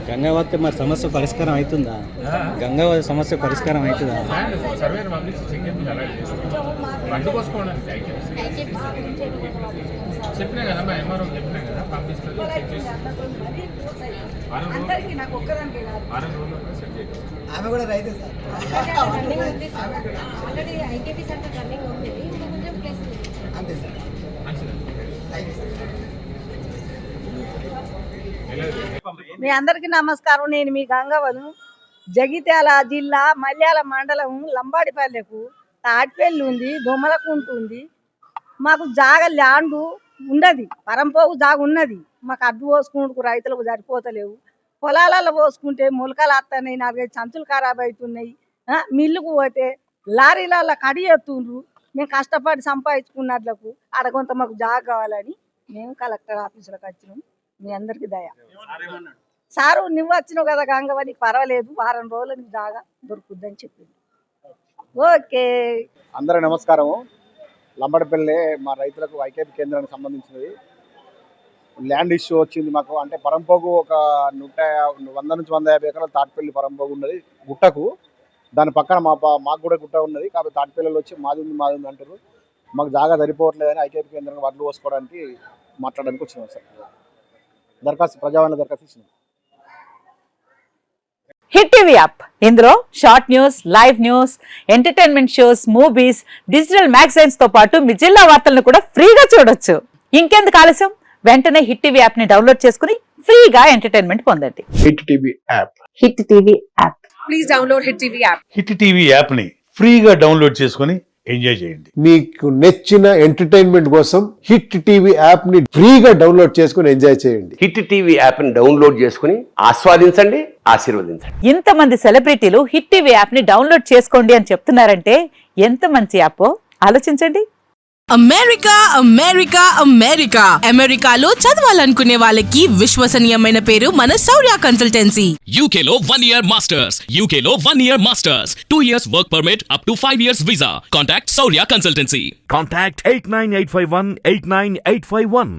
గంగావతి మరి సమస్య పరిష్కారం అవుతుందా? గంగావతి సమస్య పరిష్కారం అవుతుందా? చెప్పినా కదమ్మా, ఎంఆర్ఓ చెప్పినా కదా, పంపిస్తుంది, చెక్ చేసి ఆమె కూడా రైతే సార్. అంతే సార్. మీ అందరికీ నమస్కారం. నేను మీ గంగవను, జగిత్యాల జిల్లా మల్యాల మండలం లంబాడిపల్లెకు తాటిపల్లి ఉంది, దొమ్మలకుంట ఉంది. మాకు జాగ ల్యాండు ఉన్నది, పరంపోగు జాగ ఉన్నది. మాకు అడ్డు పోసుకుంటూ రైతులకు సరిపోతలేవు. పొలాలలో పోసుకుంటే మొలకలు వస్తున్నాయి, 4-5 సంచులు ఖరాబ్ అవుతున్నాయి. మిల్లుకు పోతే లారీలలో కడి ఎత్తుండ్రు. మేము కష్టపడి సంపాదించుకున్నట్లకు ఆడ కొంత మాకు జాగ కావాలని మేము కలెక్టర్ ఆఫీసులకు వచ్చినాం. మీ అందరికి దయ. సారు నువ్వు వచ్చినావు కదా గంగవ్వ, నీకు పర్వాలేదు, వారం రోజులు నీకు జాగా దొరుకుద్దని చెప్పింది. ఓకే, అందరూ నమస్కారము. లంబడపల్లి మా రైతులకు ఐకేపీ కేంద్రానికి సంబంధించినది ల్యాండ్ ఇష్యూ వచ్చింది మాకు. అంటే పరంపోగు ఒక 100 నుంచి 150 ఎకరాల తాటిపల్లి పరంపోగు ఉన్నది గుట్టకు. దాని పక్కన మాకు కూడా గుట్ట ఉన్నది. కాబట్టి తాటిపల్లిలో వచ్చి మాది ఉంది అంటారు. మాకు జాగా సరిపోవట్లేదని ఐకేపీ కేంద్రానికి వడ్లు పోసుకోవడానికి మాట్లాడడానికి వచ్చినాం సార్. ప్రజావాణి దరఖాస్తు ఇచ్చినాం. హిట్ టీవీ యాప్, ఇందులో short news, live news, entertainment shows, movies, digital magazines తో పాటు మీ జిల్లా వార్తలను కూడా ఫ్రీగా చూడొచ్చు. ఇంకెందుకు ఆలస్యం, వెంటనే హిట్ టీవీ యాప్ ని డౌన్లోడ్ చేసుకుని ఫ్రీగా ఎంటర్టైన్మెంట్ పొందండి. Hit TV app. Hit TV app. Please download hit TV app. Hit TV app ని ఫ్రీగా డౌన్లోడ్ చేసుకుని ఎంజాయ్ చేయండి. మీకు నచ్చిన ఎంటర్టైన్మెంట్ కోసం హిట్ టీవీ యాప్ ని ఫ్రీగా డౌన్లోడ్ చేసుకుని ఎంజాయ్ చేయండి. హిట్ టీవీ యాప్ ని డౌన్లోడ్ చేసుకుని ఆస్వాదించండి, ఆశీర్వదించండి. ఇంతమంది సెలబ్రిటీలు హిట్ టీవీ యాప్ ని డౌన్లోడ్ చేసుకోండి అని చెప్తున్నారంటే ఎంత మంచి యాప్ ఆలోచించండి. అమెరికా అమెరికా అమెరికా అమెరికాలో చదవాలనుకునే వాళ్ళకి విశ్వసనీయమైన పేరు మన శౌర్య కన్సల్టెన్సీ. UK లో 1 year masters, UK లో 1 year masters, 2 years work permit up to 5 years visa. Contact Saurya Consultancy. Contact 89851 89851.